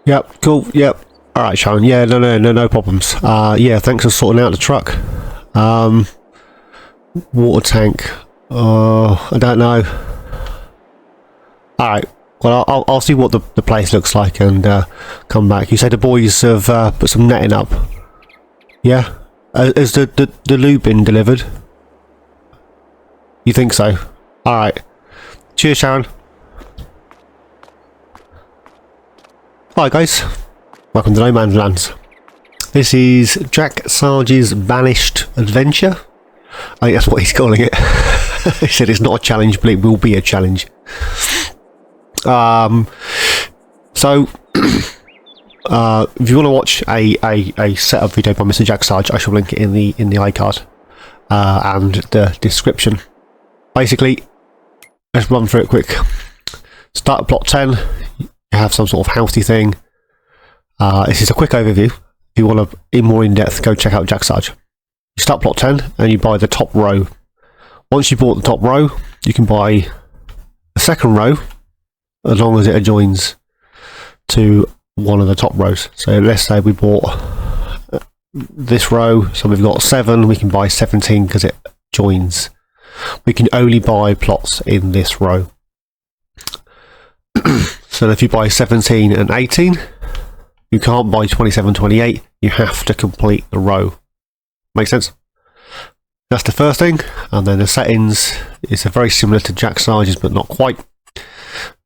Yep, cool, yep. Alright, Sharon, yeah, no problems. Yeah, thanks for sorting out the truck. Water tank. I don't know. Alright, well, I'll see what the place looks like and come back. You say the boys have put some netting up? Yeah? Has the lube been delivered? You think so? Alright. Cheers, Sharon. Hi guys, welcome to No Man's Land. This is Jack Sarge's Banished adventure. I think that's what he's calling it. He said it's not a challenge, but it will be a challenge. So if you want to watch a setup video by Mr. Jack Sarge, I shall link it in the iCard and the description. Basically, let's run through it quick. Start at plot 10. You have some sort of healthy thing. This is a quick overview. If you want to be more in depth, go check out Jack Sarge. You start plot 10 and you buy the top row. Once you bought the top row, you can buy the second row as long as it adjoins to one of the top rows. So let's say we bought this row, so we've got 7, we can buy 17 because it joins. We can only buy plots in this row. So if you buy 17 and 18, you can't buy 27, 28, you have to complete the row. Make sense? That's the first thing, and then the settings is very similar to Jack Sarge's, but not quite.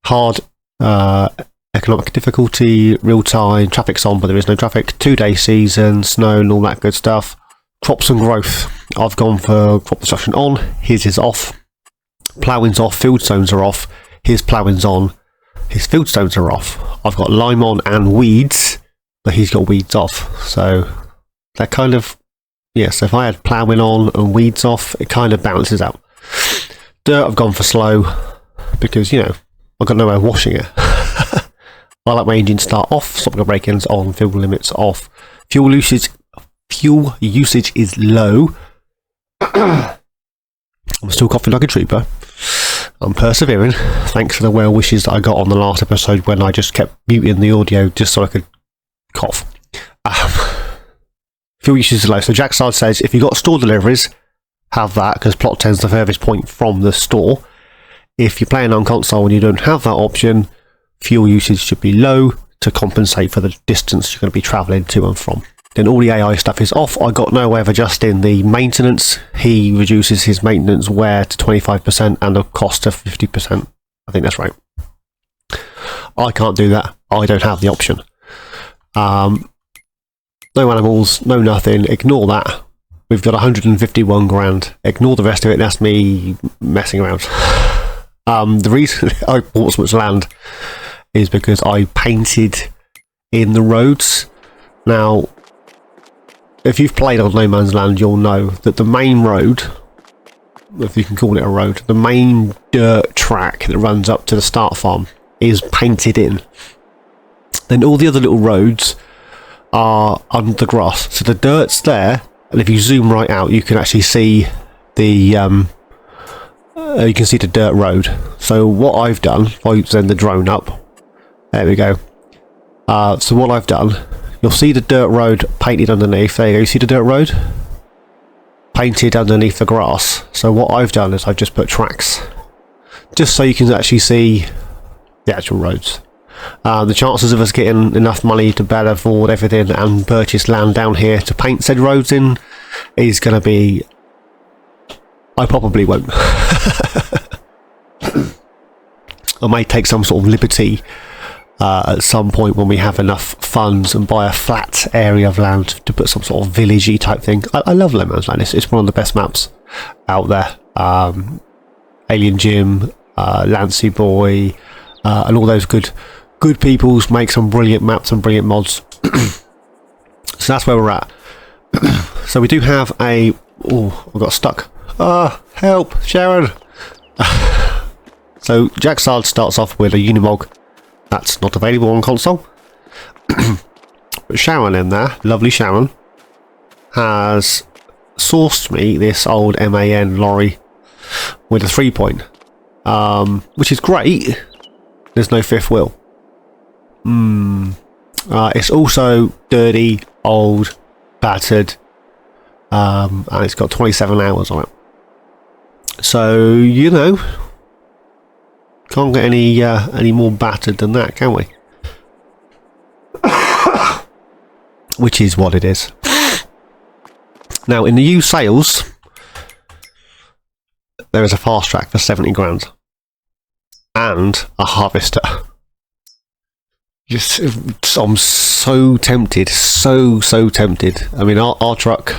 Hard, economic difficulty, real time, traffic's on, but there is no traffic, 2-day season, snow and all that good stuff. Crops and growth, I've gone for crop construction on, his is off. Plowing's off, fieldstones are off, his plowing's on. His fieldstones are off. I've got lime on and weeds, but he's got weeds off. So that kind of, yeah, so if I had ploughing on and weeds off, it kind of balances out. Dirt, I've gone for slow because, you know, I've got no way of washing it. I like my engine start off, stopping break-ins on, fuel limits off. Fuel usage is low. I'm still coughing like a trooper. I'm persevering. Thanks for the well wishes that I got on the last episode when I just kept muting the audio just so I could cough. Fuel usage is low. So Jack Sarge says if you've got store deliveries, have that because plot 10 is the furthest point from the store. If you're playing on console and you don't have that option, fuel usage should be low to compensate for the distance you're going to be travelling to and from. Then all the AI stuff is off. I got no way of adjusting the maintenance. He reduces his maintenance wear to 25% and the cost to 50%. I think that's right. I can't do that. I don't have the option. No animals, no nothing. Ignore that. We've got 151 grand. Ignore the rest of it. That's me messing around. The reason I bought so much land is because I painted in the roads. Now, if you've played on No Man's Land, you'll know that the main road, if you can call it a road, the main dirt track that runs up to the start farm is painted in. Then all the other little roads are under the grass. So the dirt's there, and if you zoom right out, you can actually see the dirt road. So what I've done, if I send the drone up, there we go. So what I've done, you'll see the dirt road painted underneath. There you go. You see the dirt road? Painted underneath the grass. So what I've done is I've just put tracks. Just so you can actually see the actual roads. The chances of us getting enough money to better afford everything and purchase land down here to paint said roads in is going to be... I probably won't. I may take some sort of liberty at some point when we have enough funds and buy a flat area of land to put some sort of villagey type thing. I love No Man's Land. It's one of the best maps out there. alienjim, Lancy Boy, and all those good peoples make some brilliant maps and brilliant mods. So that's where we're at. So we do have a... Oh, I got stuck. Help, Sharon! So Jack Sarge starts off with a Unimog. That's not available on console. But Sharon in there, lovely Sharon, has sourced me this old MAN lorry with a 3-point, which is great. There's no fifth wheel. It's also dirty, old, battered, and it's got 27 hours on it. So, you know, can't get any more battered than that, can we? Which is what it is. Now, in the used sales, there is a fast track for 70 grand and a harvester. Just, I'm so tempted, so tempted. I mean, our truck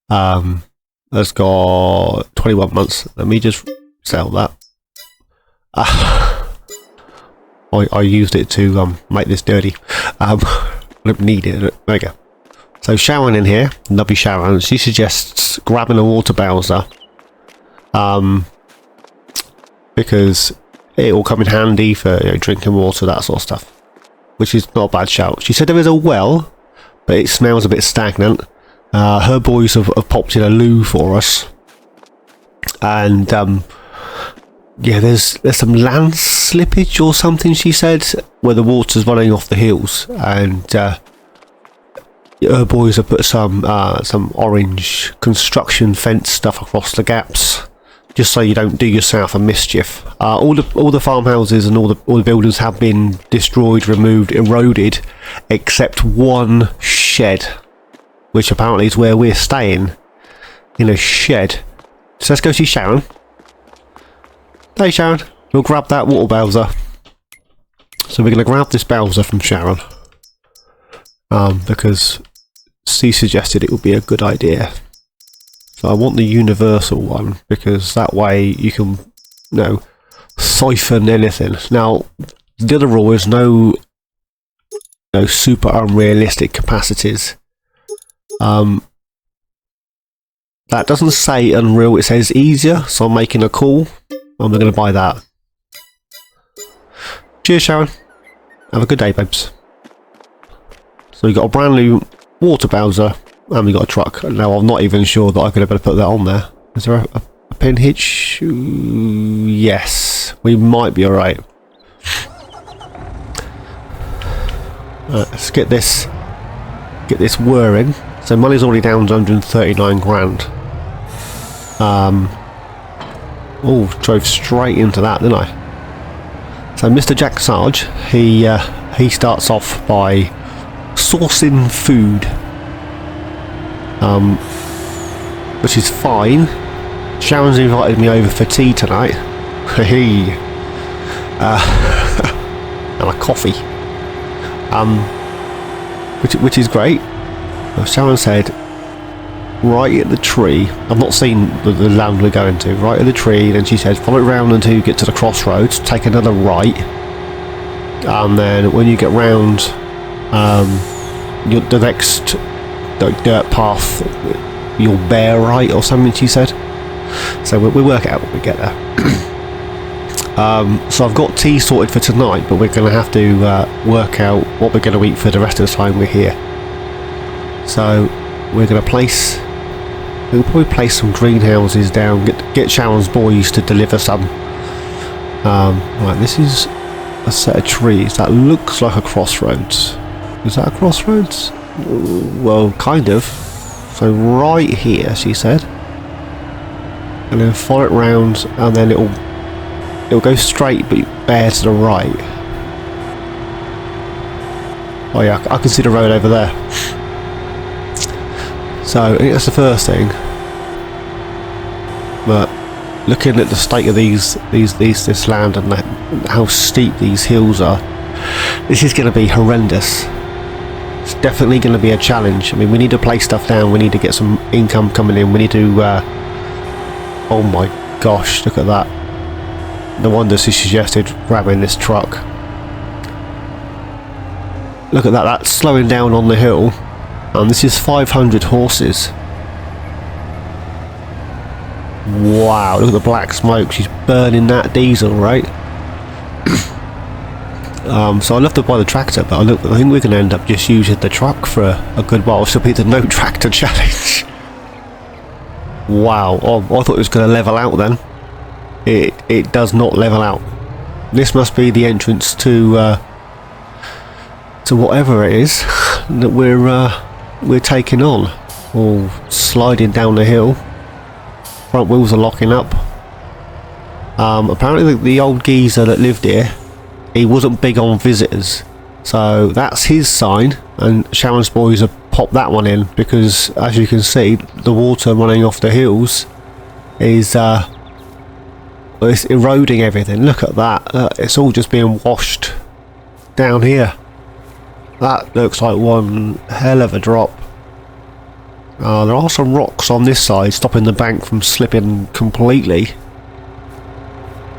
has got 21 months. Let me just sell that. I used it to make this dirty. I don't need it. There you go. So Sharon in here, lovely Sharon, she suggests grabbing a water bowser, because it will come in handy for, you know, drinking water, that sort of stuff, which is not a bad shout. She said there is a well, but it smells a bit stagnant. Her boys have popped in a loo for us, and yeah, there's some land slippage or something, she said, where the water's running off the hills, and her boys have put some orange construction fence stuff across the gaps, just so you don't do yourself a mischief. All the farmhouses and all the buildings have been destroyed, removed, eroded, except one shed, which apparently is where we're staying, in a shed. So let's go see Sharon. Hey Sharon, we'll grab that water bowser. So we're going to grab this bowser from Sharon, because she suggested it would be a good idea. So I want the universal one, because that way you can, you know, siphon anything. Now, the other rule is no super unrealistic capacities. That doesn't say unreal, it says easier, so I'm making a call. I'm going to buy that. Cheers, Sharon. Have a good day, babes. So we got a brand new water bowser, and we got a truck. Now I'm not even sure that I could have better put that on there. Is there a pin hitch? Yes, we might be alright. Let's get this whirring. So money's already down to 139 grand. Oh, drove straight into that, didn't I? So Mr. Jack Sarge, he starts off by sourcing food, which is fine. Sharon's invited me over for tea tonight. Hey, and a coffee, which is great. Well, Sharon said, right at the tree, I've not seen the land we're going to, right at the tree, then she said follow it round until you get to the crossroads, take another right, and then when you get round the next dirt path, you'll bear right or something, she said. So we'll work it out when we get there. So I've got tea sorted for tonight, but we're going to have to work out what we're going to eat for the rest of the time we're here. So we're going to we'll probably place some greenhouses down, get Sharon's boys to deliver some. Right, this is a set of trees that looks like a crossroads. Is that a crossroads? Well, kind of. So right here, she said, and then follow it round, and then it'll go straight but bear to the right. Oh yeah, I can see the road over there. So I think that's the first thing. But looking at the state of this land and how steep these hills are, this is going to be horrendous. It's definitely going to be a challenge. I mean, we need to place stuff down. We need to get some income coming in. We need to. Oh my gosh! Look at that. No wonder she suggested grabbing this truck. Look at that. That's slowing down on the hill. And this is 500 horses. Wow, look at the black smoke. She's burning that diesel, right? So I'd love to buy the tractor, but I think we're going to end up just using the truck for a good while. It'll be the no tractor challenge. Wow, oh, I thought it was going to level out then. It does not level out. This must be the entrance to to whatever it is that we're taking on, or sliding down the hill. Front wheels are locking up. Apparently the old geezer that lived here, he wasn't big on visitors, so that's his sign, and Sharon's boys have popped that one in because, as you can see, the water running off the hills is it's eroding everything. Look at that. It's all just being washed down here. That looks like one hell of a drop. There are some rocks on this side stopping the bank from slipping completely.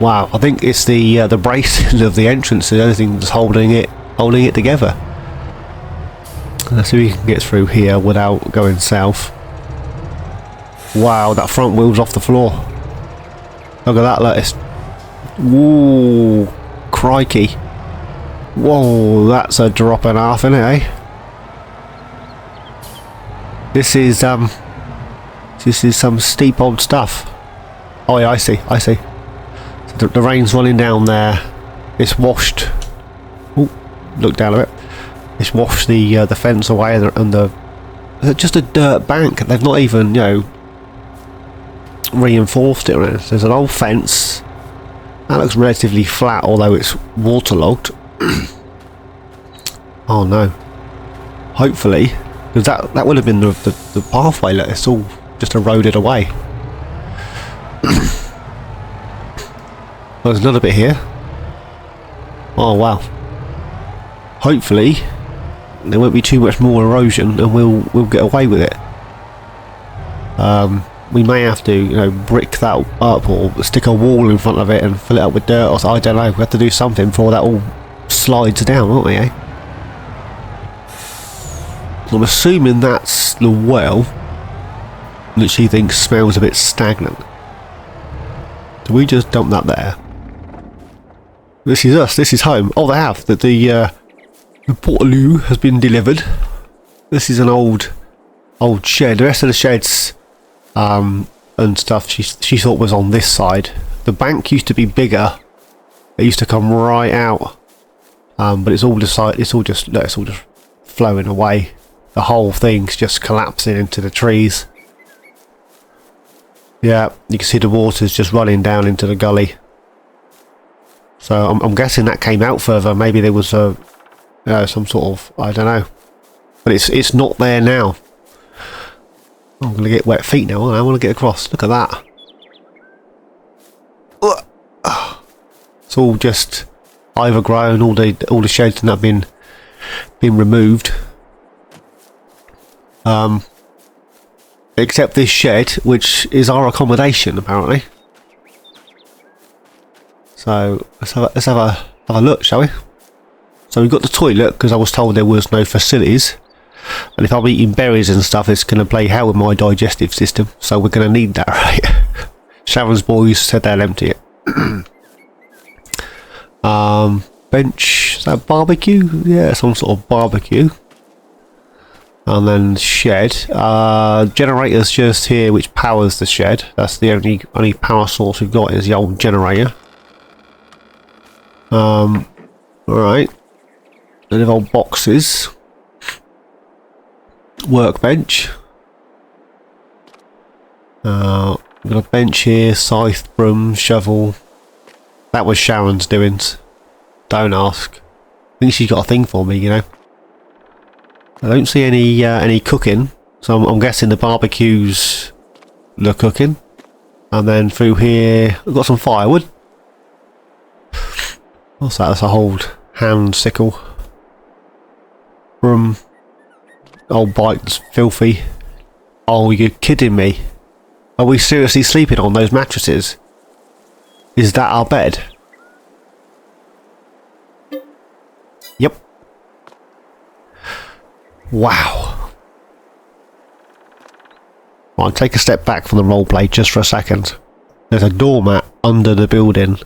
Wow, I think it's the bracing of the entrance and everything that's holding it together. Let's see if we can get through here without going south. Wow, that front wheel's off the floor. Look at that, lettuce. Whoa, crikey. Whoa, that's a drop and a half, isn't it, eh? This is some steep old stuff. Oh yeah, I see. So the rain's running down there. It's washed. Ooh, look down a bit. It's washed the fence away and the just a dirt bank. They've not even, you know, reinforced it. There's an old fence that looks relatively flat, although it's waterlogged. Oh no! Hopefully, because that would have been the pathway. Look, it's all just eroded away. There's another bit here. Oh wow! Hopefully, there won't be too much more erosion, and we'll get away with it. We may have to, you know, brick that up or stick a wall in front of it and fill it up with dirt, or I don't know. We have to do something before that all slides down, won't we, eh? I'm assuming that's the well that she thinks smells a bit stagnant. Do we just dump that there? This is us, this is home. Oh, they have. The portaloo has been delivered. This is an old shed. The rest of the sheds and stuff she thought was on this side. The bank used to be bigger. It used to come right out. But it's all just flowing away. The whole thing's just collapsing into the trees. Yeah, you can see the water's just running down into the gully. So I'm guessing that came out further. Maybe there was some sort of, I don't know. But it's not there now. I'm gonna get wet feet now. I want to get across. Look at that. It's all just overgrown. All the sheds have been removed. Except this shed, which is our accommodation apparently. So let's have a look, shall we? So we've got the toilet because I was told there was no facilities, and if I'm eating berries and stuff, it's going to play hell with my digestive system. So we're going to need that, right? Sharon's boys said they'll empty it. Bench, is that barbecue? Yeah, some sort of barbecue. And then shed. Generator's just here, which powers the shed. That's the only power source we've got is the old generator. Alright. Then old boxes. Workbench. We've got a bench here, scythe, broom, shovel. That was Sharon's doings. Don't ask. I think she's got a thing for me, you know. I don't see any cooking, so I'm guessing the barbecue's the cooking. And then through here, we've got some firewood. What's that? That's a old hand sickle. Broom. Old bike that's filthy. Oh, you're kidding me. Are we seriously sleeping on those mattresses? Is that our bed? Yep. Wow. I'll take a step back from the roleplay just for a second. There's a doormat under the building.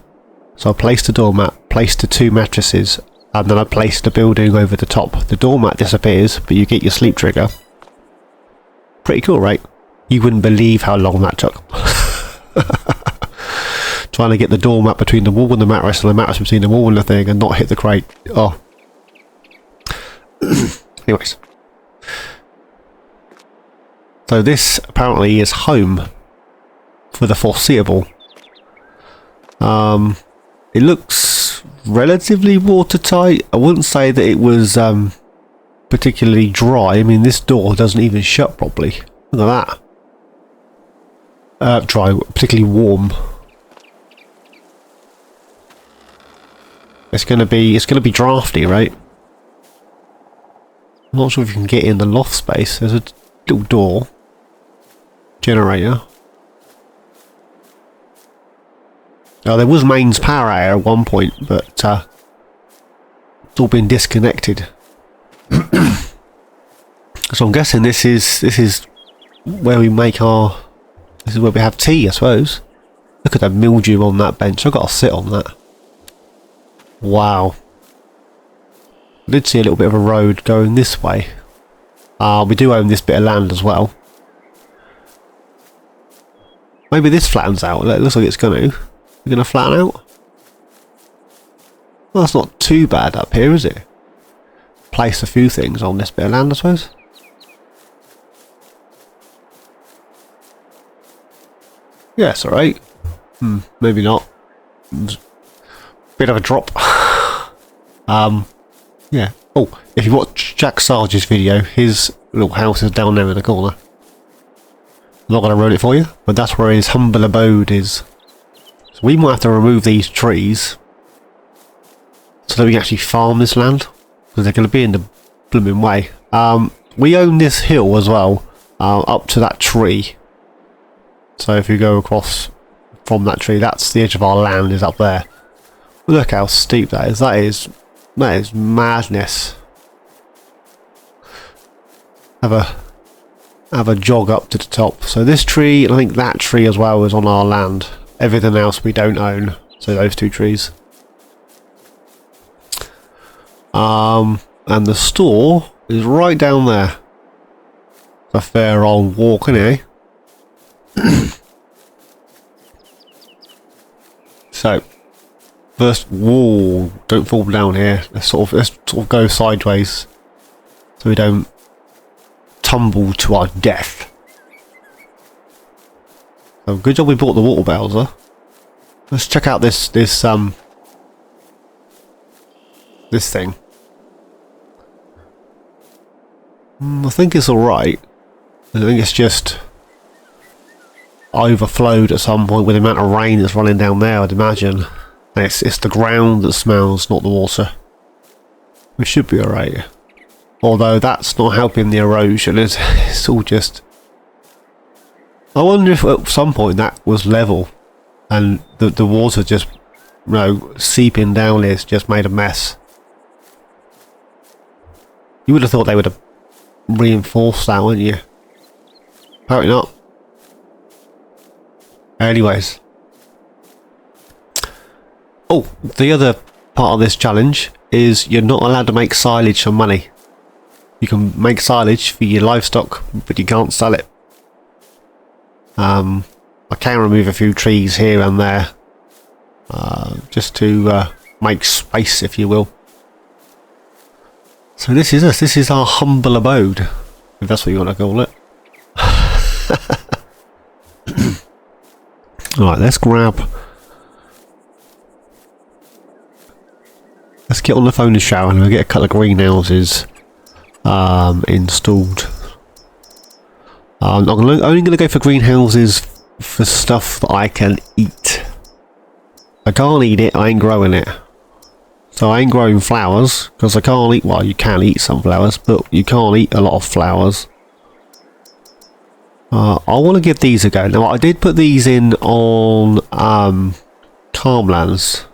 So I placed the doormat, placed the 2 mattresses, and then I placed the building over the top. The doormat disappears, but you get your sleep trigger. Pretty cool, right? You wouldn't believe how long that took. Trying to get the doormat between the wall and the mattress between the wall and the thing and not hit the crate. Oh. Anyways. So this apparently is home for the foreseeable. It looks relatively watertight. I wouldn't say that it was particularly dry. I mean, this door doesn't even shut properly. Look at that. Dry, particularly warm. It's gonna be drafty, right? I'm not sure if you can get in the loft space. There's a little door. Generator. Oh, there was mains power out here at one point, but it's all been disconnected. So I'm guessing this is where we make our. This is where we have tea, I suppose. Look at the mildew on that bench. I've got to sit on that. Wow. I did see a little bit of a road going this way. We do own this bit of land as well. Maybe this flattens out. It looks like it's going to. We're going to flatten out? Well, that's not too bad up here, is it? Place a few things on this bit of land, I suppose. Yeah, it's alright. Maybe not. Bit of a drop. Yeah. Oh, if you watch Jack Sarge's video, his little house is down there in the corner. I'm not going to ruin it for you, but that's where his humble abode is. So we might have to remove these trees so that we can actually farm this land, because they're going to be in the blooming way. We own this hill as well, up to that tree. So if you go across from that tree, that's the edge of our land, is up there. Look how steep that is. That is madness. Have a jog up to the top. So this tree, and I think that tree as well, is on our land. Everything else we don't own. So those two trees. And the store is right down there. It's a fair old walk, isn't it? So, first, whoa, don't fall down here. Let's sort of go sideways so we don't tumble to our death. So good job we bought the water bowser. Let's check out this thing. I think it's alright. I think it's just overflowed at some point with the amount of rain that's running down there, I'd imagine. And it's the ground that smells, not the water. We should be alright. Although that's not helping the erosion, it's all just... I wonder if at some point that was level and the water just, you know, seeping down has just made a mess. You would have thought they would have reinforced that, wouldn't you? Apparently not. Anyways. Oh, the other part of this challenge is you're not allowed to make silage for money. You can make silage for your livestock, but you can't sell it. I can remove a few trees here and there, just to make space, if you will. So this is us. This is our humble abode, if that's what you want to call it. Alright, let's get on the phone and shower, and we'll get a couple of greenhouses installed. I'm only going to go for greenhouses for stuff that I can eat. I can't eat it, I ain't growing it. So I ain't growing flowers, because I can't eat, well, you can eat some flowers, but you can't eat a lot of flowers. I want to give these a go. Now, I did put these in on Calmlands.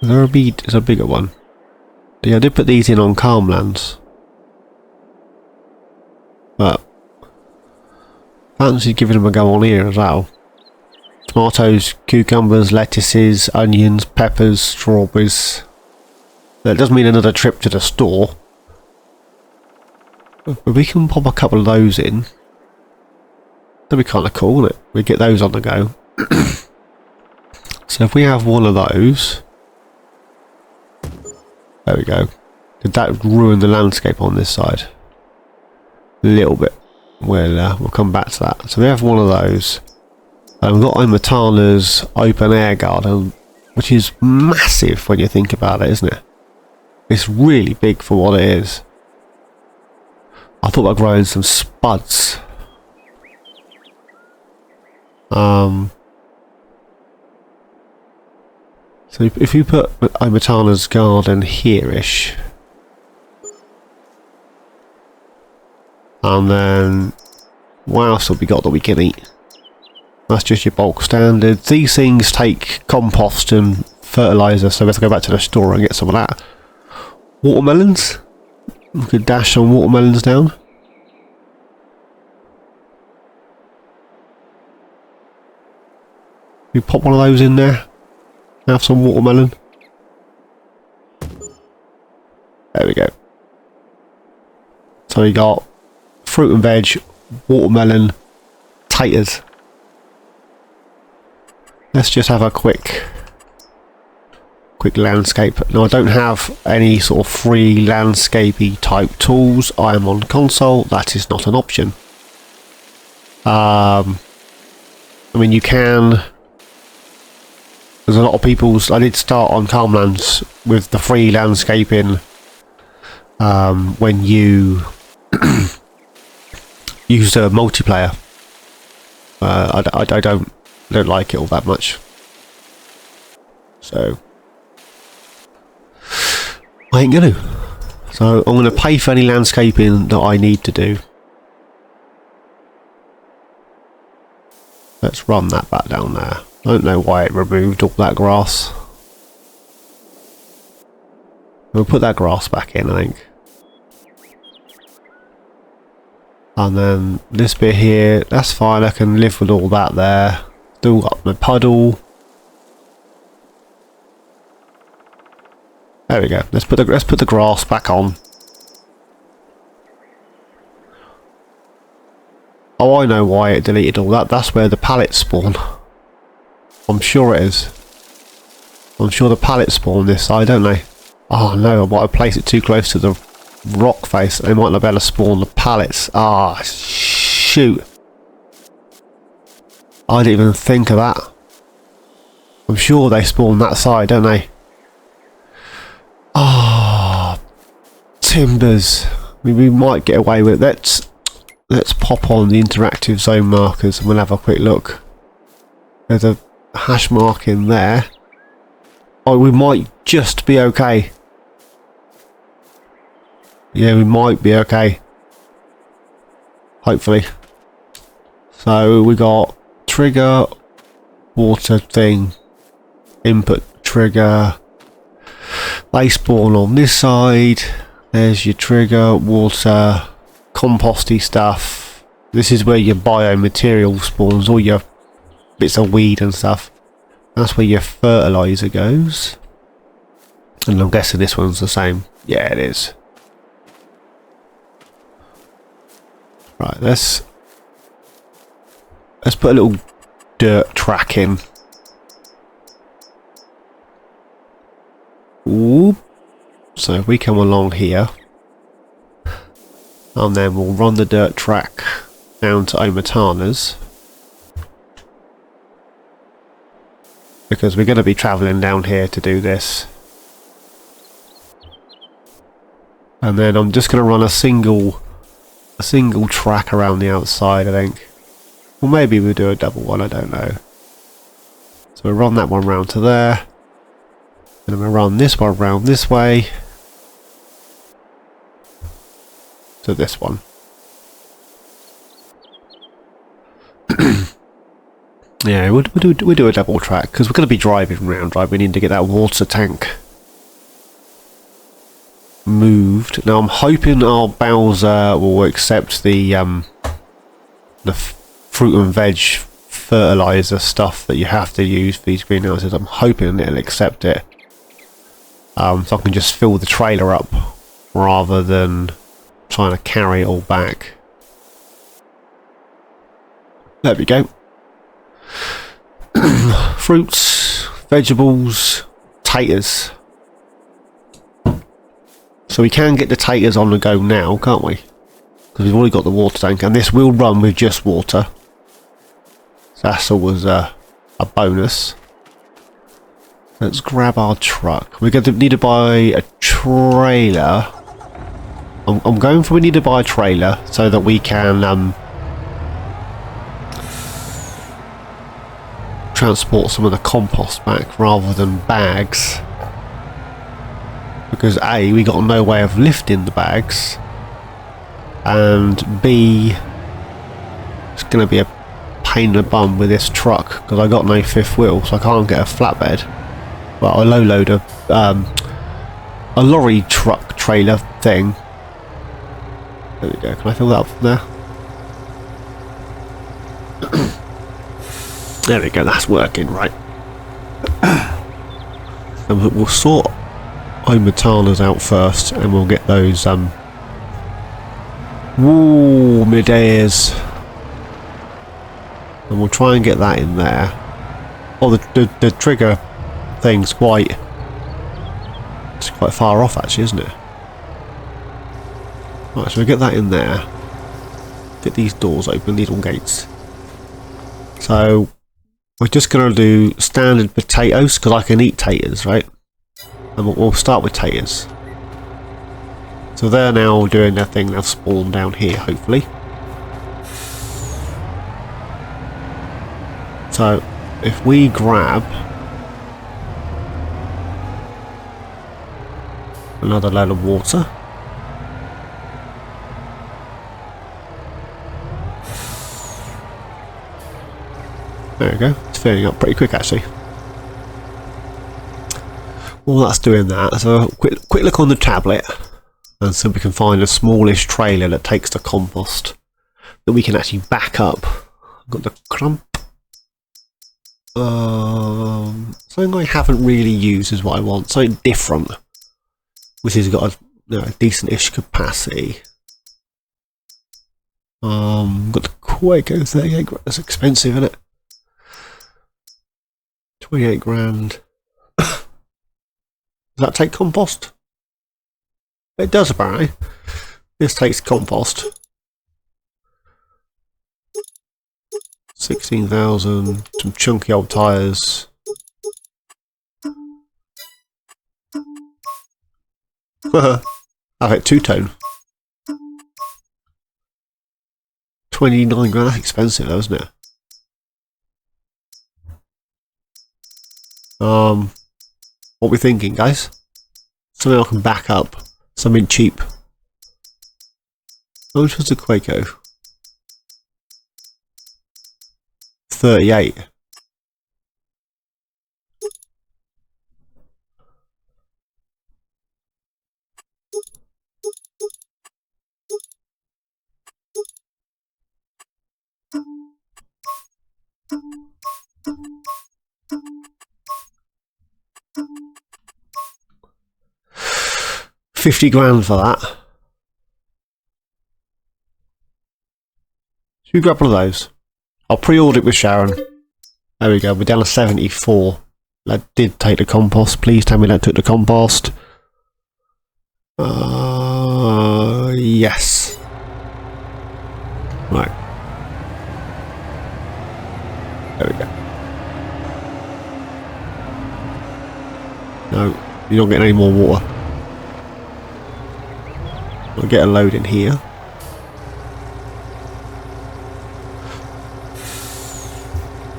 Is there a bead? Is a bigger one? Yeah, I did put these in on Calmlands. But fancy giving them a go on here as well. Tomatoes, cucumbers, lettuces, onions, peppers, strawberries. That does mean another trip to the store. But we can pop a couple of those in. That'd be kind of cool, wouldn't it? We get those on the go. So if we have one of those, There we go. Did that ruin the landscape on this side? A little bit. We'll come back to that. So we have one of those. And we've got Omatana's open air garden, which is massive when you think about it, isn't it? It's really big for what it is. I thought about growing some spuds. So if you put Omatana's garden here-ish, and then what else have we got that we can eat? That's just your bulk standard. These things take compost and fertiliser, so we have to go back to the store and get some of that. Watermelons? We could dash some watermelons down. You pop one of those in there. Have some watermelon. There we go. So you got fruit and veg, watermelon, taters. Let's just have a quick landscape. Now I don't have any sort of free landscapey type tools. I am on console. That is not an option. I mean, you can. There's a lot of people's. I did start on Calmlands with the free landscaping when you use a multiplayer. I don't like it all that much. So I ain't gonna. So I'm gonna pay for any landscaping that I need to do. Let's run that back down there. I don't know why it removed all that grass. We'll put that grass back in, I think. And then this bit here, that's fine, I can live with all that there. Still got my puddle. There we go. Let's put the grass back on. Oh, I know why it deleted all that. That's where the pallets spawn. I'm sure it is. I'm sure the pallets spawn this side, don't they? Oh no, I might have placed it too close to the rock face. They might not be able to spawn the pallets. Ah, shoot. I didn't even think of that. I'm sure they spawn that side, don't they? Ah, timbers. We might get away with it. Let's pop on the interactive zone markers and we'll have a quick look. There's a hash mark in there. Oh, we might just be okay. Yeah, we might be okay. Hopefully. So we got trigger, water thing, input trigger. They spawn on this side. There's your trigger, water, composty stuff. This is where your biomaterial spawns, all your bits of weed and stuff. That's where your fertilizer goes. And I'm guessing this one's the same. Yeah, it is. Right, let's put a little dirt track in. Ooh. So if we come along here, and then we'll run the dirt track down to Omatana's, because we're going to be travelling down here to do this. And then I'm just going to run a single track around the outside, I think. Or maybe we'll do a double one, I don't know. So we'll run that one round to there. And then we'll run this one round this way to this one. Yeah, we'll do a double track because we're going to be driving around, right? We need to get that water tank moved. Now I'm hoping our Bowser will accept the fruit and veg fertilizer stuff that you have to use for these greenhouses. I'm hoping it'll accept it, so I can just fill the trailer up rather than trying to carry it all back. There we go. Fruits, vegetables, taters. So we can get the taters on the go now, can't we? Because we've already got the water tank, and this will run with just water. So that's always a bonus. Let's grab our truck. We're going to need to buy a trailer. I'm going for we need to buy a trailer so that we can transport some of the compost back rather than bags. Because A, we got no way of lifting the bags, and B, it's going to be a pain in the bum with this truck because I got no fifth wheel, so I can't get a flatbed. Well, a low loader, a lorry truck trailer thing. There we go. Can I fill that up from there? There we go. That's working, right? And we'll sort Omatanas out first, and we'll get those. Woo, mid-airs. And we'll try and get that in there. Oh, the trigger thing's quite far off, actually, isn't it? Right, so we'll get that in there. Get these doors open, these little gates. So we're just going to do standard potatoes because I can eat taters, right? And we'll start with taters. So they're now doing their thing. They've spawned down here, hopefully. So if we grab another load of water. There we go. It's filling up pretty quick, actually. Well, that's doing that. So quick look on the tablet, and so we can find a smallish trailer that takes the compost that we can actually back up. I've got the crump. Something I haven't really used is what I want. Something different, which has got a decent-ish capacity. Got the Quaker 38 grand. That's expensive, isn't it? 28 grand. Does that take compost? It does, apparently. This takes compost. 16,000. Some chunky old tyres. I've hit two-tone. 29 grand. That's expensive, though, isn't it? What we thinking, guys? Something I can back up. Something cheap. How much was the Quaco? 38. $50 grand for that. Should we grab one of those? I'll pre-order it with Sharon. There we go, we're down to 74. That did take the compost. Please tell me that took the compost. Yes. Right. There we go. No, you're not getting any more water. We'll get a load in here.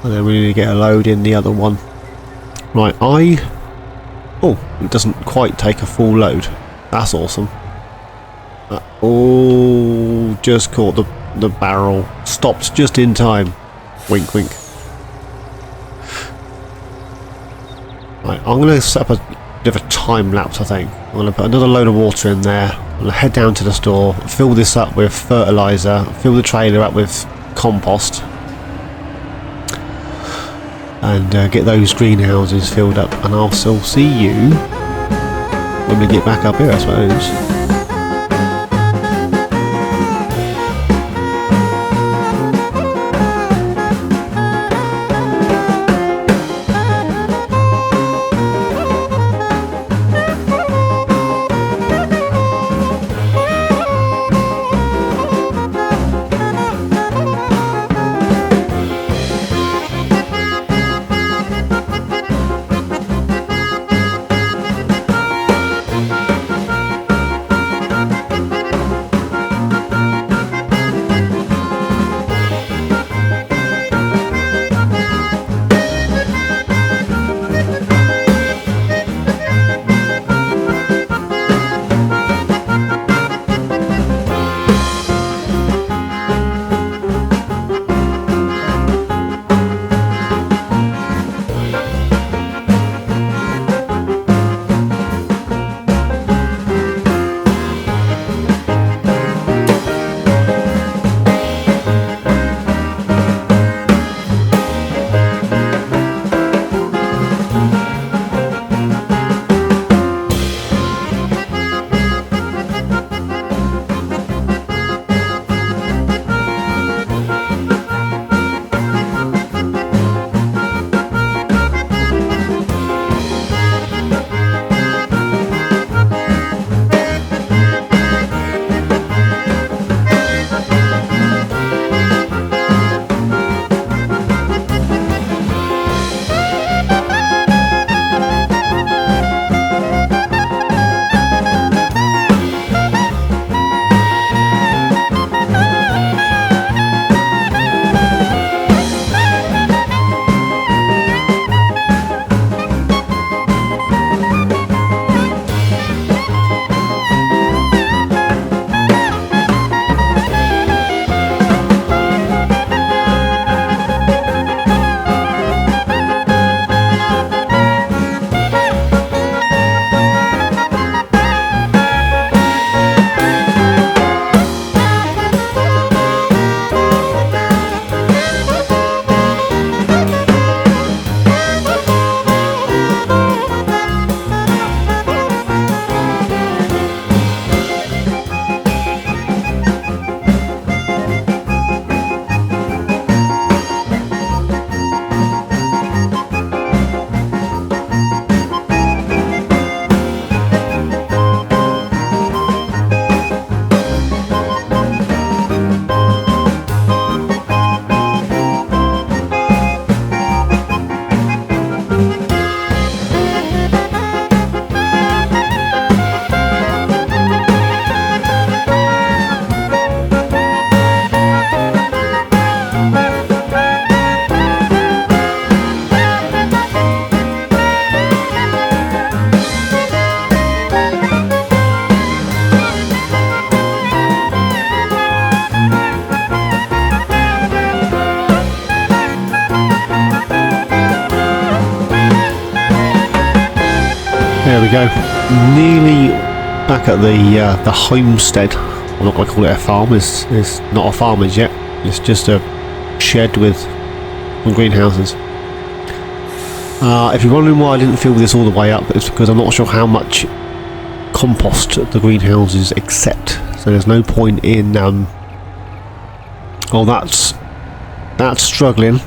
And then we need to get a load in the other one. Right, oh, it doesn't quite take a full load. That's awesome. Oh, just caught the barrel. Stopped just in time. Wink, wink. Right, I'm going to set up a bit of a time lapse, I think. I'm going to put another load of water in there. I'm going to head down to the store, fill this up with fertiliser, fill the trailer up with compost, and get those greenhouses filled up, and I'll still see you when we get back up here, I suppose. we go. Nearly back at the homestead. I'm not going to call it a farm. It's not a farm as yet. It's just a shed with some greenhouses. If you're wondering why I didn't fill this all the way up, it's because I'm not sure how much compost the greenhouses accept. So there's no point in oh, that's struggling.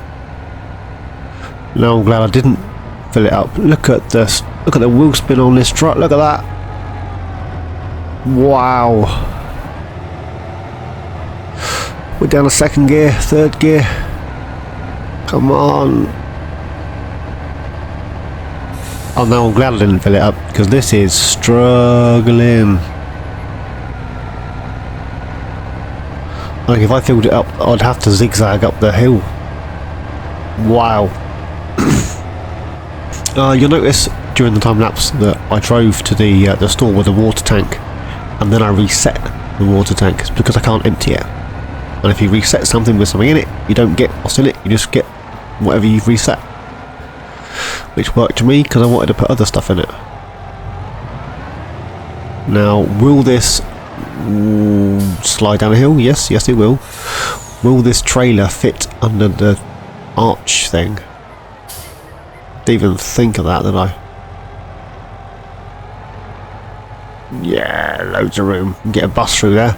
Now I'm glad I didn't fill it up. Look at this. Look at the wheel spin on this truck. Look at that. Wow. We're down to second gear, third gear. Come on. Oh, now I'm glad I didn't fill it up because this is struggling. Like if I filled it up, I'd have to zigzag up the hill. Wow. You'll notice during the time lapse that I drove to the store with a water tank, and then I reset the water tank. It's because I can't empty it. And if you reset something with something in it, you don't get what's in it. You just get whatever you've reset. Which worked for me because I wanted to put other stuff in it. Now, will this slide down a hill? Yes, yes it will. Will this trailer fit under the arch thing? Didn't even think of that, did I? Yeah, loads of room. Get a bus through there.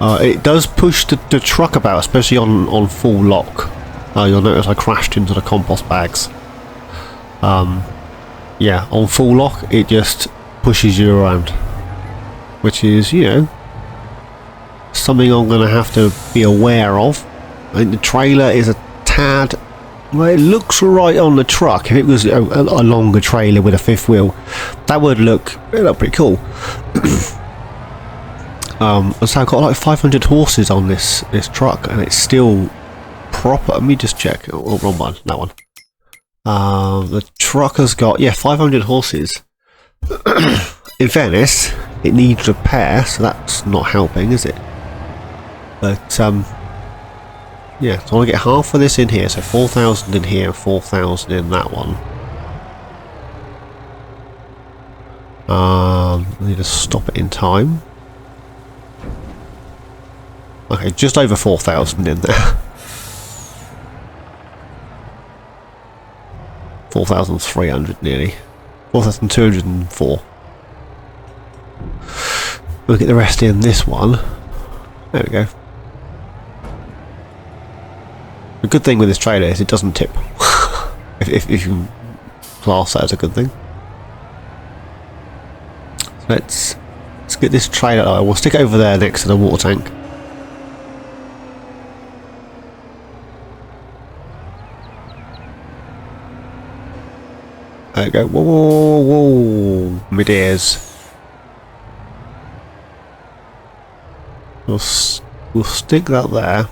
It does push the truck about, especially on full lock. You'll notice I crashed into the compost bags. Yeah, on full lock it just pushes you around, which is, you know, something I'm going to have to be aware of. I think the trailer is a tad, well, it looks right on the truck. If it was a longer trailer with a fifth wheel, that would look pretty cool. So I've got like 500 horses on this truck, and it's still proper. Let me just check. Oh, wrong one. That one. The truck has got 500 horses. In fairness, it needs repair, so that's not helping, is it? But yeah, so I want to get half of this in here, so 4,000 in here, 4,000 in that one. I need to stop it in time. Okay, just over 4,000 in there. 4,300 nearly. 4,204. We'll get the rest in this one. There we go. The good thing with this trailer is it doesn't tip. if you can class that as a good thing. So let's get this trailer. We'll stick it over there next to the water tank. There we go. Whoa, whoa, whoa, my dears. We'll stick that there.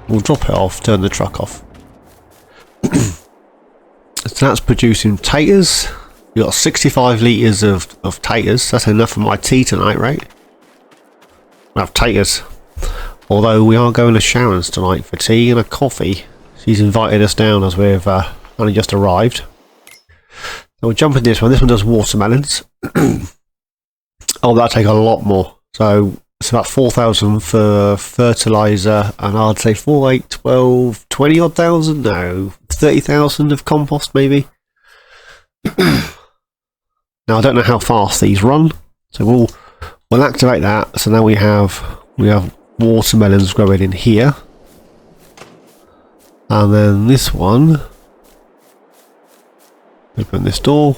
We'll drop it off, turn the truck off. So that's producing taters. We've got 65 litres of taters. That's enough for my tea tonight, right? We'll have taters. Although we are going to Sharon's tonight for tea and a coffee. She's invited us down as we've only just arrived. So we'll jump in this one. This one does watermelons. Oh, that'll take a lot more. So it's about 4,000 for fertiliser, and I'd say 4, 8, 12, 20 odd thousand. No, 30,000 of compost maybe. Now I don't know how fast these run, so we'll activate that. So now we have watermelons growing in here, and then this one. Open this door,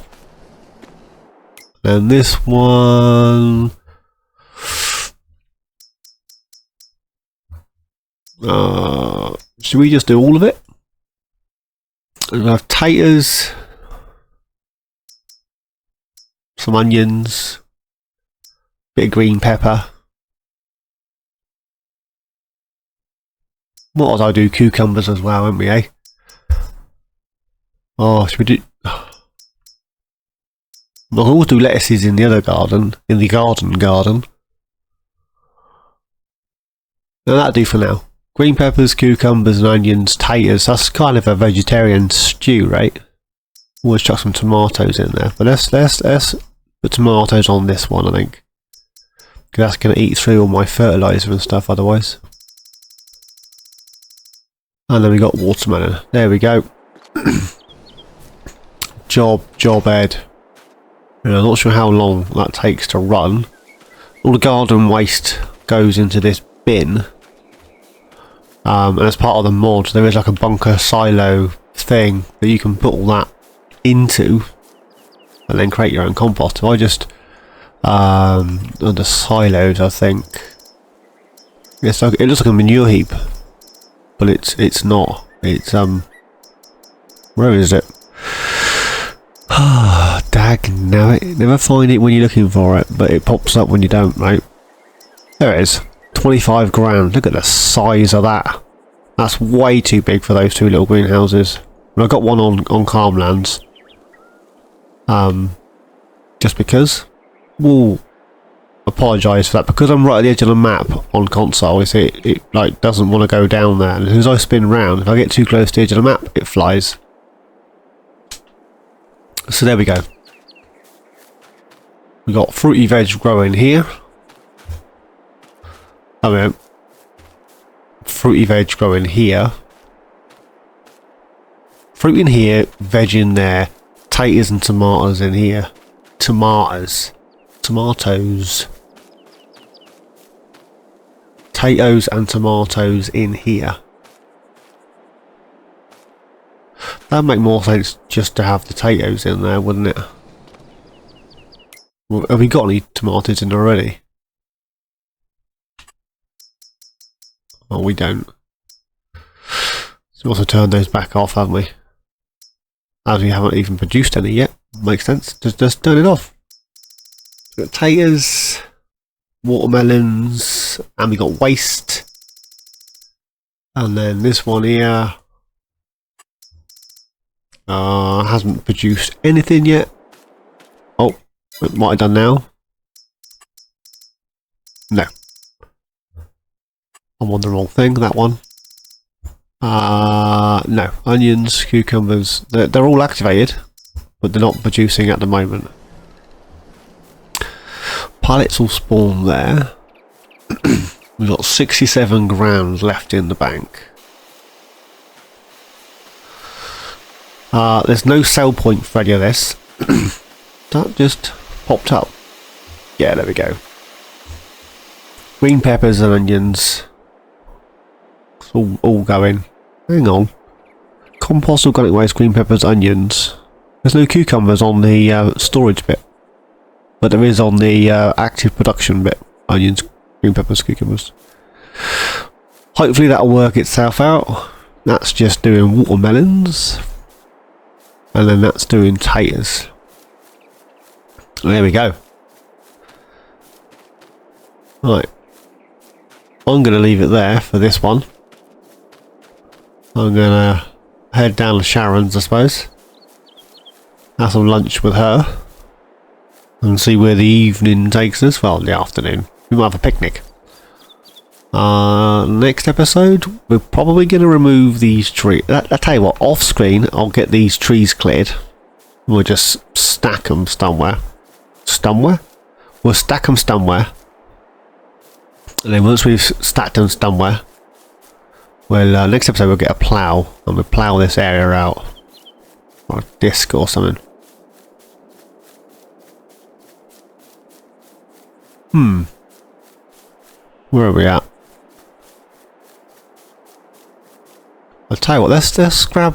and this one. Should we just do all of it? We have taters, some onions, bit of green pepper. What else? I do cucumbers as well, won't we, eh? Oh, should we do? We'll always do lettuces in the other garden, in the garden. Now that'll do for now. Green peppers, cucumbers and onions, taters. That's kind of a vegetarian stew, right? Always chuck some tomatoes in there, but let's put tomatoes on this one, I think. Because that's going to eat through all my fertiliser and stuff otherwise. And then we got watermelon. There we go. job Ed. I'm not sure how long that takes to run. All the garden waste goes into this bin. And as part of the mod, there is like a bunker silo thing that you can put all that into and then create your own compost. So I just under silos, I think. Yes, it looks like a manure heap, but it's not. It's where is it? Ah, dagnabbit. Never find it when you're looking for it, but it pops up when you don't, right? There it is. 25 grand. Look at the size of that. That's way too big for those two little greenhouses. And I got one on Calmlands. Just because. We'll apologise for that, because I'm right at the edge of the map on console. It like doesn't want to go down there, and as soon as I spin round, if I get too close to the edge of the map, it flies. So there we go. We got fruity veg growing here. I mean, fruity veg growing here. Fruit in here, veg in there, potatoes and tomatoes in here. Tomatoes. Potatoes and tomatoes in here. That'd make more sense just to have potatoes in there, wouldn't it? Well, have we got any tomatoes in already? Oh, we don't. So we also turned those back off, haven't we? As we haven't even produced any yet. Makes sense. Just turn it off. Potatoes, watermelons, and we got waste. And then this one here hasn't produced anything yet. Oh, it might have done now. No, I'm on the wrong thing. That one. No, onions, cucumbers. They're all activated, but they're not producing at the moment. Pallets will spawn there. We've got 67 grand left in the bank. There's no sell point for any of this. That just popped up. Yeah, there we go. Green peppers and onions. It's all going. Hang on. Compost, organic waste, green peppers, onions. There's no cucumbers on the storage bit. But there is on the active production bit. Onions, green peppers, cucumbers. Hopefully that'll work itself out. That's just doing watermelons. And then that's doing taters. There we go. Right. I'm going to leave it there for this one. I'm going to head down to Sharon's, I suppose. Have some lunch with her. And see where the evening takes us. Well, the afternoon. We might have a picnic. Next episode, we're probably going to remove these trees. I tell you what, off screen, I'll get these trees cleared. We'll just stack them somewhere. Somewhere? We'll stack them somewhere. And then once we've stacked them somewhere, well, next episode we'll get a plough. And we'll plough this area out. Or a disc or something. Where are we at? I'll tell you what, let's grab.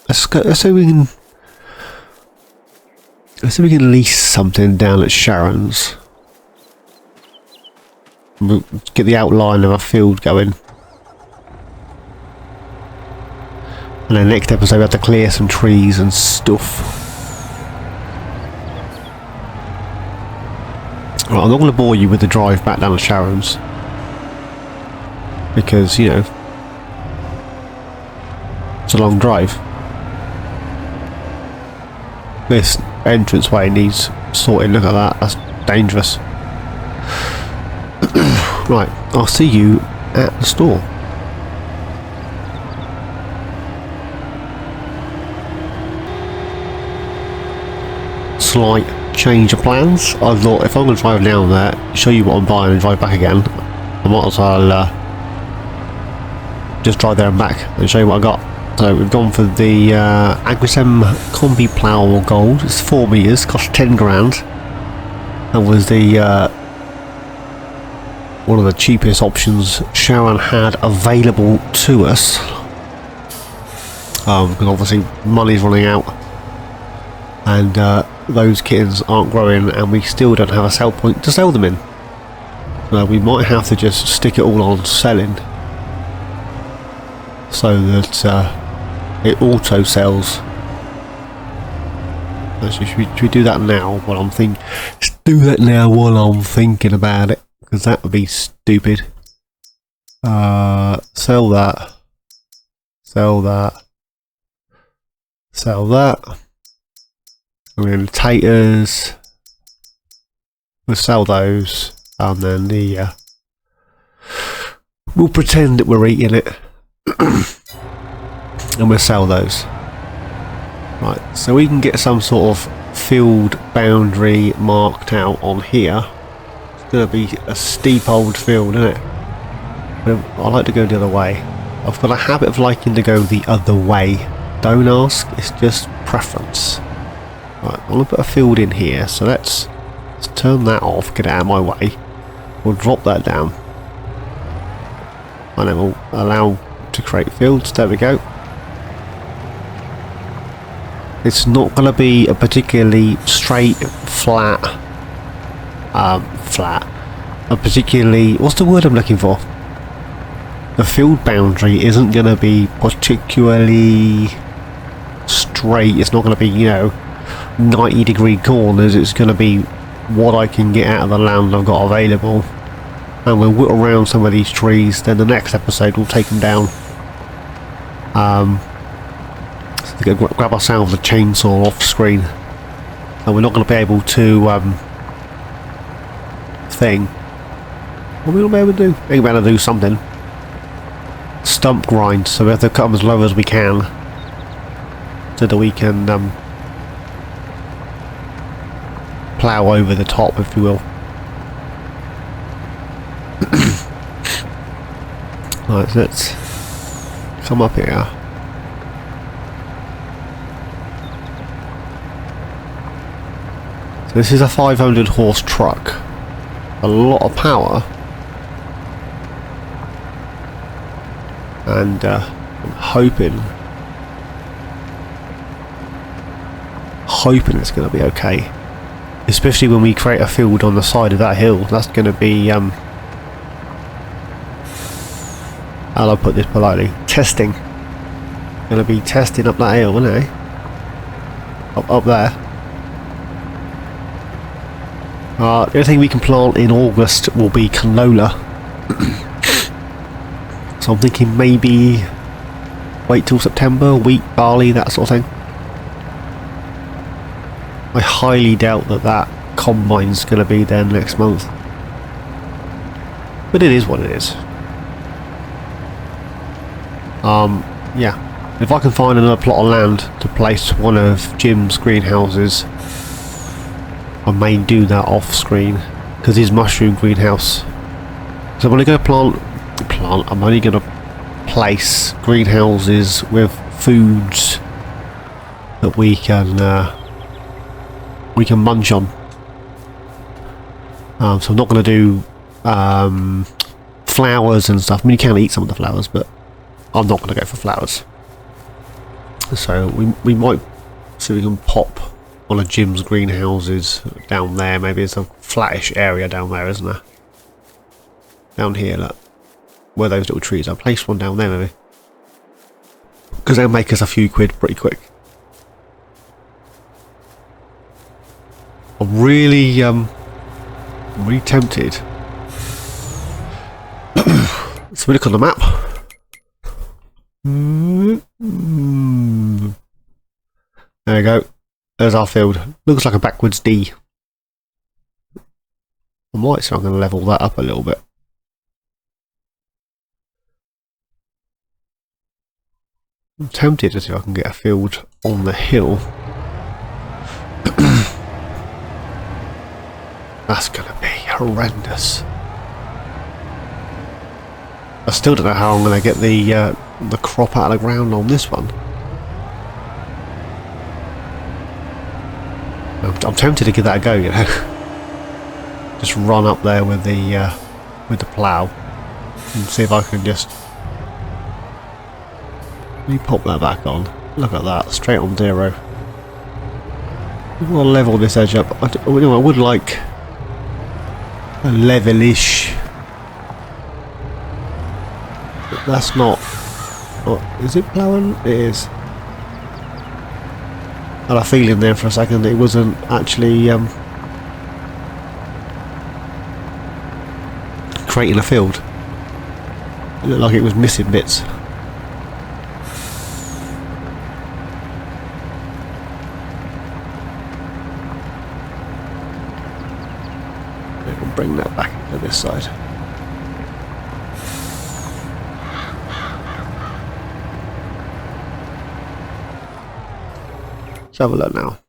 Let's see if we can. Let's see if we can lease something down at Sharon's. We'll get the outline of a field going. And then next episode we have to clear some trees and stuff. Right, I'm not going to bore you with the drive back down to Sharon's. Because, you know, it's a long drive. This entranceway needs sorting. Look at that. That's dangerous. Right, I'll see you at the store. slight change of plans. I thought if I'm going to drive down there, show you what I'm buying and drive back again, I might as well just drive there and back and show you what I got. So we've gone for the Agrisem Combi Plow Gold. It's 4 meters, cost 10 grand. That was the one of the cheapest options Sharon had available to us. Because obviously money's running out, and those kittens aren't growing, and we still don't have a sell point to sell them in. We might have to just stick it all on selling, so that it auto sells. So should we do that now? While I'm thinking, let's do that now while I'm thinking about it, because that would be stupid. Sell that. Sell that. Sell that. And then the taters. We'll sell those, and then the we'll pretend that we're eating it, and we'll sell those. Right, so we can get some sort of field boundary marked out on here. It's going to be a steep old field, isn't it? I like to go the other way. I've got a habit of liking to go the other way. Don't ask, it's just preference. Right, I'm going to put a field in here, so let's turn that off, get it out of my way. We'll drop that down. And then we'll allow to create fields, there we go. It's not going to be a particularly straight, flat, a particularly, what's the word I'm looking for? The field boundary isn't going to be particularly straight. It's not going to be, you know, 90-degree corners. It's going to be what I can get out of the land I've got available. And we'll whittle around some of these trees. Then the next episode we'll take them down. Grab ourselves a chainsaw off screen, and we're not going to be able to what are we going to be able to do? We're going to do something. Stump grind, so we have to cut them as low as we can, so that we can plough over the top, if you will. Right, so let's come up here. This is a 500 horse truck, a lot of power, and I'm hoping it's going to be okay, especially when we create a field on the side of that hill. That's going to be how do I put this politely, testing. Going to be testing up that hill, isn't it? Up there. The only thing we can plant in August will be canola. So I'm thinking maybe wait till September, wheat, barley, that sort of thing. I highly doubt that combine's going to be there next month. But it is what it is. Yeah. If I can find another plot of land to place one of Jim's greenhouses, I may do that off screen, because his mushroom greenhouse. So I'm only going to plant. I'm only going to place greenhouses with foods that we can munch on. So I'm not going to do flowers and stuff. I mean, you can eat some of the flowers, but I'm not going to go for flowers. So we might see if we can pop one of Jim's greenhouses down there. Maybe it's a flattish area down there, isn't there? Down here, look. Where those little trees are. I'll place one down there, maybe. Because they'll make us a few quid pretty quick. I'm really tempted. Let's look on the map. There we go. There's our field. Looks like a backwards D. I might, so I'm going to level that up a little bit. I'm tempted to see if I can get a field on the hill. That's going to be horrendous. I still don't know how I'm going to get the crop out of the ground on this one. I'm tempted to give that a go, you know. Just run up there with the plough and see if I can just. Let me pop that back on. Look at that, straight on 0. I'll level this edge up. I would like a levelish. But that's not. What, is it ploughing? It is. I had a feeling there for a second that it wasn't actually creating a field. It looked like it was missing bits. We'll bring that back to this side. Let's have a look now.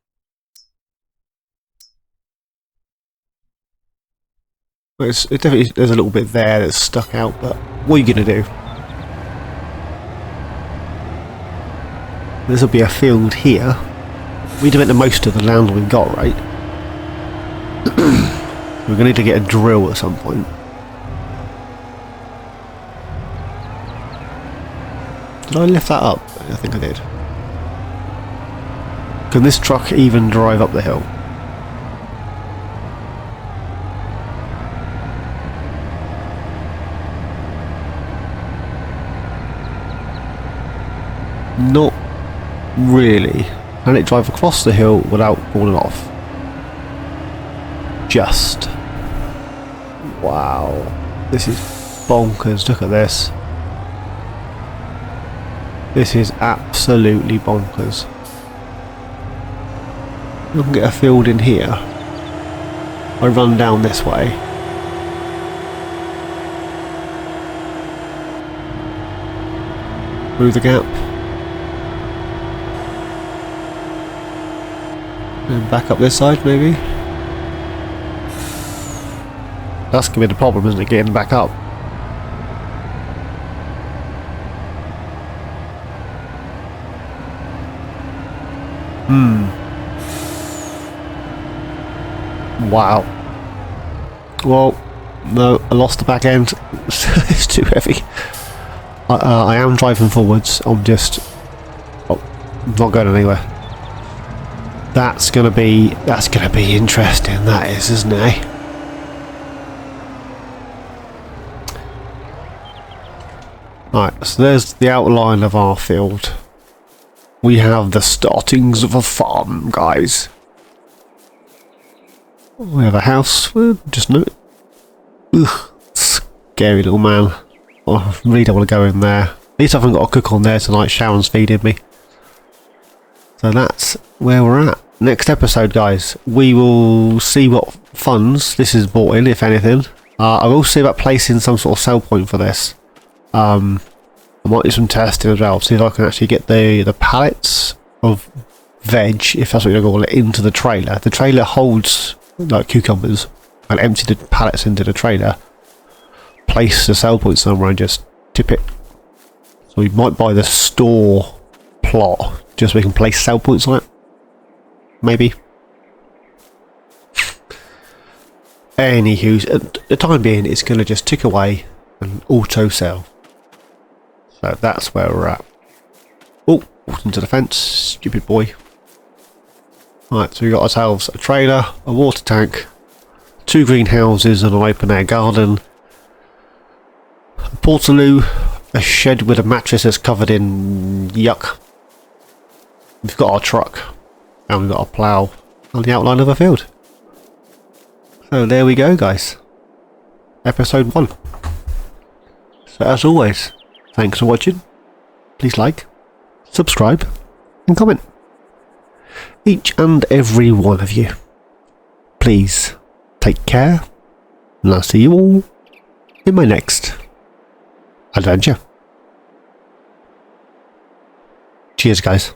It definitely, there's a little bit there that's stuck out, but what are you going to do? This will be a field here. We need to make the most of the land we've got, right? We're going to need to get a drill at some point. Did I lift that up? I think I did. Can this truck even drive up the hill? Not really. Can it drive across the hill without falling off? Just. Wow. This is bonkers. Look at this. This is absolutely bonkers. I can get a field in here. I run down this way. Through the gap. And back up this side, maybe. That's going to be the problem, isn't it? Getting back up. Wow. Well, no, I lost the back end. It's too heavy. I am driving forwards. I'm just not going anywhere. That's gonna be interesting. That is, isn't it? Eh? Right, so there's the outline of our field. We have the startings of a farm, guys. We have a house. Just no. Ugh, scary little man. Oh, I really don't want to go in there. At least I haven't got a cook on there tonight. Sharon's feeding me. So that's where we're at. Next episode, guys, we will see what funds this is brought in, if anything. I will see about placing some sort of sell point for this. I might do some testing as well, see if I can actually get the pallets of veg, if that's what you're going to call it, into the trailer. The trailer holds like cucumbers, and empty the pallets into the trailer. Place the sell point somewhere and just tip it. So we might buy the store plot just so we can place sell points on it. Maybe. Anywho, at the time being, it's going to just tick away and auto sell. So that's where we're at. Oh, walked into the fence, stupid boy. Right, so we got ourselves a trailer, a water tank, 2 greenhouses and an open air garden, a portaloo, a shed with a mattress that's covered in yuck. We've got our truck, and we've got our plough, and the outline of a field. So there we go, guys. Episode 1. So as always, thanks for watching. Please like, subscribe, and comment. Each and every one of you. Please take care, and I'll see you all in my next adventure. Cheers, guys.